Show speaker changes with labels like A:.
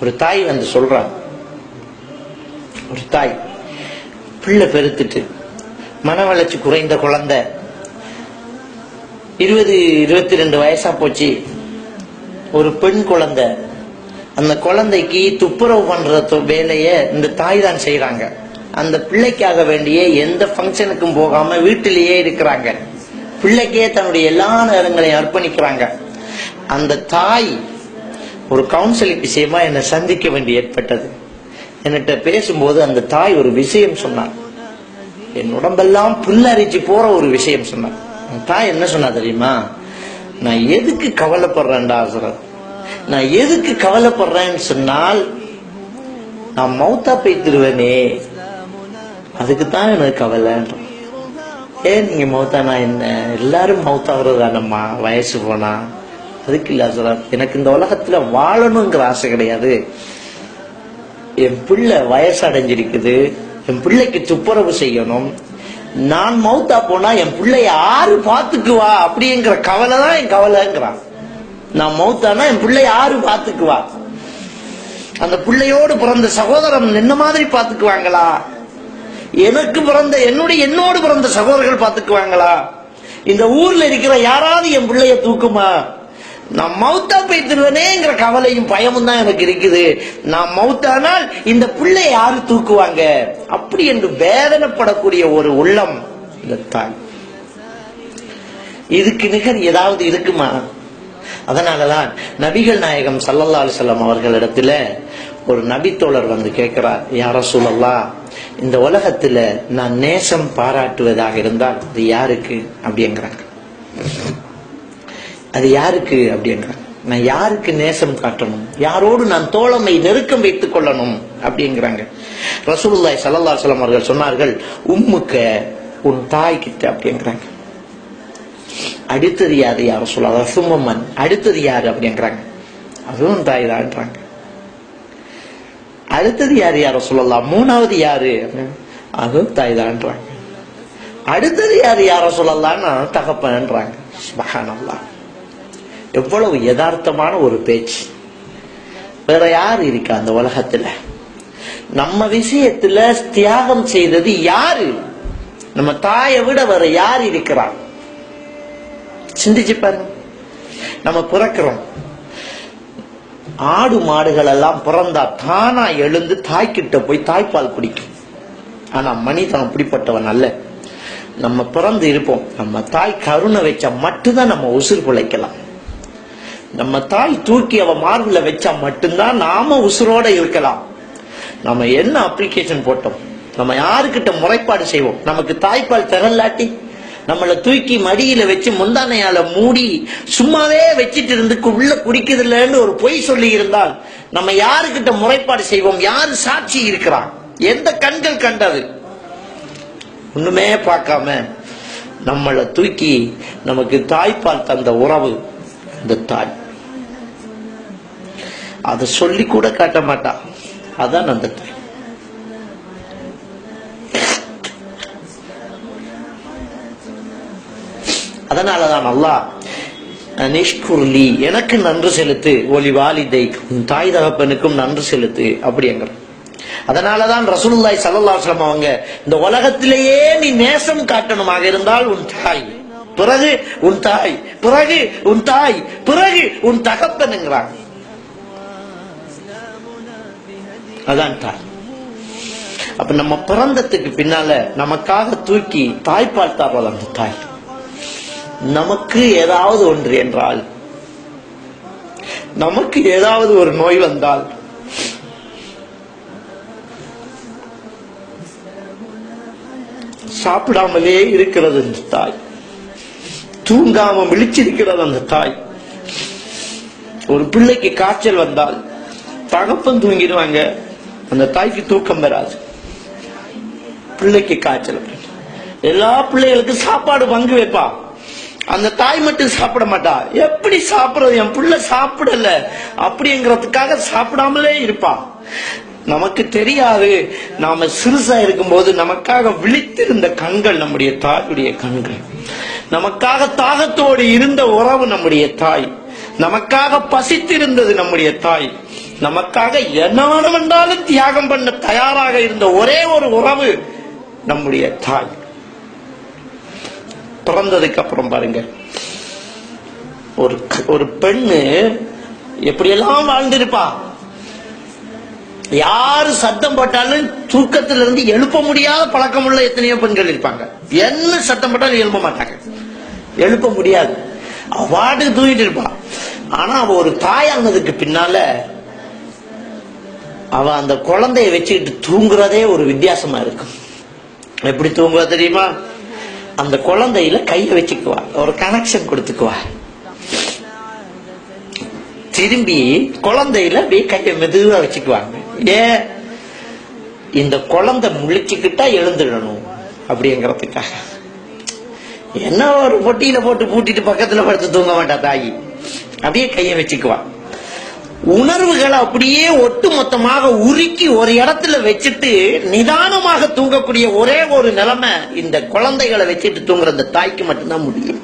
A: ஒரு தாய் வந்து சொல்றான், ஒரு தாய் பிள்ளை பெருத்துட்டு மன வளர்ச்சி குறைந்த குழந்தை, 20-22 வயசா போச்சு, ஒரு பெண் குழந்தை. அந்த குழந்தைக்கு துப்புரவு பண்ற வேலைய இந்த தாய் தான் செய்யறாங்க. அந்த பிள்ளைக்காக வேண்டிய எந்த ஃபங்க்ஷனுக்கும் போகாம வீட்டிலேயே இருக்கிறாங்க. பிள்ளைக்கே தன்னுடைய எல்லா நேரங்களையும் அர்ப்பணிக்கிறாங்க. அந்த தாய் ஒரு கவுன்சிலிங் விஷயமா என்னை சந்திக்க வேண்டி ஏற்பட்டது. என்கிட்ட பேசும்போது அந்த தாய் ஒரு விஷயம் சொன்னார், என் உடம்பெல்லாம் புல்லரிச்சு போற ஒரு விஷயம் சொன்னார். தாய் என்ன சொன்னா தெரியுமா? நான் எதுக்கு கவலைப்படுறேன்டா ஹசரத், நான் எதுக்கு கவலைப்படுறேன்னு சொன்னால், நான் மௌத்தா போய்த்திருவேனே, அதுக்குத்தான் எனக்கு கவலைன்ற. ஏன் நீங்க மௌத்தானா என்ன, எல்லாரும் மௌத்தாகிறதானம்மா வயசு போனா, அதுக்கு இல்ல ஹசரத், எனக்கு இந்த உலகத்துல வாழணுங்கிற ஆசை கிடையாது. என் பிள்ளை வயசு அடைஞ்சிருக்குது, என் பிள்ளைக்கு துப்புரவு செய்யணும், நான் மௌத்தா போனா என் பிள்ளைய யாரு பாத்துக்குவா அப்படிங்கிற கவலை தான் என் கவலைங்கிறான். நான் மௌத்தானா என் பிள்ளை யாரு பாத்துக்குவா, அந்த பிள்ளையோடு பிறந்த சகோதரன் என்ன மாதிரி பாத்துக்குவாங்களா, எனக்கு பிறந்த என்னோடு பிறந்த சகோதரர்கள் பாத்துக்குவாங்களா, இந்த ஊர்ல இருக்கிற யாராவது என் பிள்ளைய தூக்குமா, நான் மௌத்தா போய்த்திருவேனேங்கிற கவலையும் பயமும் தான் எனக்கு இருக்குது. நான் மௌத்தானால் இந்த பிள்ளை யாரு தூக்குவாங்க அப்படி என்று வேதனைப்படக்கூடிய ஒரு உள்ளம் இந்த தாய். இதுக்கு நிகர் ஏதாவது இருக்குமா? அதனாலதான் நபிகள் நாயகம் ஸல்லல்லாஹு அலைஹி வஸல்லம் அவர்களிடத்துல ஒரு நபித்தோழர் வந்து கேட்கிறார், யா ரசூலல்லாஹ், இந்த உலகத்துல நான் நேசம் பாராட்டுவதாக இருந்தால் அது யாருக்கு அப்படிங்கிறாங்க. அது யாருக்கு அப்படிங்கிறாங்க. நான் யாருக்கு நேசம் காட்டணும், யாரோடு நான் தோழமை நெருக்கம் வைத்துக் கொள்ளணும் அப்படிங்கிறாங்க. ரசூலுல்லாஹி ஸல்லல்லாஹு அலைஹி வஸல்லம் அவர்கள் சொன்னார்கள், உம்முக்க, உன் தாய் கிட்ட அப்படிங்கிறாங்க. அடுத்தது யாரு யா ரசூலல்லாஹ், சும்மன், அடுத்தது யாரு அப்படிங்கிறாங்க. அதுவும் தாய் தான்றாங்க. அடுத்தது யாரு யா ரசூலல்லாஹ், மூணாவது யாரு, அதுவும் தாய் தான்றாங்க. அடுத்தது யாரு யா ரசூலல்லாஹ்னா தகப்பன்றாங்க. சுப்ஹானல்லாஹ், எவ்வளவு யதார்த்தமான ஒரு பேச்சு. வேற யார் இருக்கா அந்த உலகத்துல? நம்ம விஷயத்துல தியாகம் செய்தது யாரு? நம்ம தாயை விட வேற யார் இருக்கிறான்? சிந்திச்சு பாருங்க. நம்ம பிறக்கிறோம், ஆடு மாடுகள் எல்லாம் பிறந்தா தானா எழுந்து தாய்கிட்ட போய் தாய்ப்பால் குடிக்கும். ஆனா மனிதன் அப்படிப்பட்டவன் அல்ல. நம்ம பிறந்து இருப்போம், நம்ம தாய் கருணை வச்சா மட்டும்தான் நம்ம உசுர் பிழைக்கலாம். நம்ம தாய் தூக்கி அவ மார்புல வச்சா மட்டும்தான் நாம உசுரோட இருக்கலாம். நம்ம என்ன அப்ளிகேஷன் போட்டோம், நம்ம யாருக்கிட்ட முறைப்பாடு செய்வோம், நமக்கு தாய்ப்பால் தரலாட்டி நம்மளை தூக்கி மடியில வச்சு முந்தானையால மூடி சும்மாவே வச்சிட்டு இருந்து உள்ள குடிக்குதுன்னு ஒரு பொய் சொல்லி இருந்தால் நம்ம யாருக்கிட்ட முறைப்பாடு செய்வோம்? யாரு சாட்சி இருக்கிறான்? எந்த கண்கள் கண்டது? ஒண்ணுமே பார்க்காம நம்மளை தூக்கி நமக்கு தாய்ப்பால் தந்த உறவு இந்த தாய். அதை சொல்லி கூட காட்ட மாட்டா, அதான் அந்த தாய். அதனாலதான் அல்லாஹ் நிஷ்குர்லி, எனக்கு நன்றி செலுத்து, ஒலி வாலிதைக்கு, உன் தாய் தகப்பனுக்கும் நன்றி செலுத்து அப்படிங்கிற. அதனாலதான் ரசூலுல்லாஹி ஸல்லல்லாஹு அலைஹி வஸல்லம் அவங்க இந்த உலகத்திலேயே நீ நேசம் காட்டணுமாக இருந்தால் உன் தாய், பிறகு உன் தாய், பிறகு உன் தாய், பிறகு உன் தகப்பனுங்கிறாங்க. அதான் தாய். அப்ப நம்ம பிறந்ததுக்கு பின்னால நமக்காக தூக்கி தாய்ப்பால் தர்றது அந்த தாய். நமக்கு ஏதாவது ஒன்று என்றால், நமக்கு ஏதாவது ஒரு நோய் வந்தால், சாப்பிடாமலே இருக்கிறது அந்த தாய், தூங்காம விழிச்சிருக்கிறது அந்த தாய். ஒரு பிள்ளைக்கு காய்ச்சல் வந்தால் தகப்பன் தூங்கிடுவாங்க, அந்த தாய்க்கு தூக்கம் வராது. பிள்ளைக்கு காய்ச்சல், எல்லா பிள்ளைகளுக்கும் சாப்பாடு பங்கு வைப்பா, அந்த தாய் மட்டும் சாப்பிட மாட்டா. எப்படி சாப்பிடுறது, என் பிள்ளை சாப்பிடல அப்படிங்கிறதுக்காக சாப்பிடாமலே இருப்பா. நமக்கு தெரியாது, நாம சிறுசா இருக்கும்போது நமக்காக விழித்திருந்த கண்கள் நம்முடைய தாயுடைய கண்கள், நமக்காக தாகத்தோடு இருந்த உறவு நம்முடைய தாய். நமக்காக பசித்திருந்தது நம்முடைய தாய், நமக்காக என்ன வேண்டாலும் தியாகம் பண்ண தயாராக இருந்த ஒரே ஒரு உறவு நம்முடைய தாய். பிறந்ததுக்கு அப்புறம் பாருங்க, ஒரு பெண்ணு எப்படியெல்லாம் வாழ்ந்திருப்பா. யாரு சத்தம் போட்டாலும் தூக்கத்திலிருந்து எழுப்ப முடியாத பழக்கம் உள்ள எத்தனையோ பெண்கள் இருப்பாங்க. என்ன சத்தம் போட்டாலும் எழுப்ப மாட்டாங்க, எழுப்ப முடியாது, அவாட்டுக்கு தூங்கிட்டு இருப்பா. ஆனா அவ ஒரு தாயானதுக்கு பின்னால அவ அந்த குழந்தைய வச்சுக்கிட்டு தூங்குறதே ஒரு வித்தியாசமா இருக்கும். எப்படி தூங்குவா தெரியுமா? அந்த குழந்தையில கைய வச்சுக்குவா, ஒரு கனெக்ஷன் கொடுத்துக்குவா. திரும்பி குழந்தையில அப்படியே கைய மெதுவா வச்சுக்குவாங்க. ஏன்? இந்த குழந்தை முழிச்சுக்கிட்டா எழுந்துடணும் அப்படிங்கிறதுக்காக. என்ன ஒரு பொட்டியில போட்டு பூட்டிட்டு பக்கத்துல படுத்து தூங்க மாட்டா தாயி, அப்படியே கைய வச்சுக்குவா. உணர்வுகளை அப்படியே ஒட்டு மொத்தமாக உருக்கி ஒரு இடத்துல வச்சுட்டு நிதானமாக தூங்கக்கூடிய ஒரே ஒரு நிலைமை இந்த குழந்தைகளை வச்சுட்டு தூங்குற இந்த தாய்க்கு மட்டும்தான் முடியும்.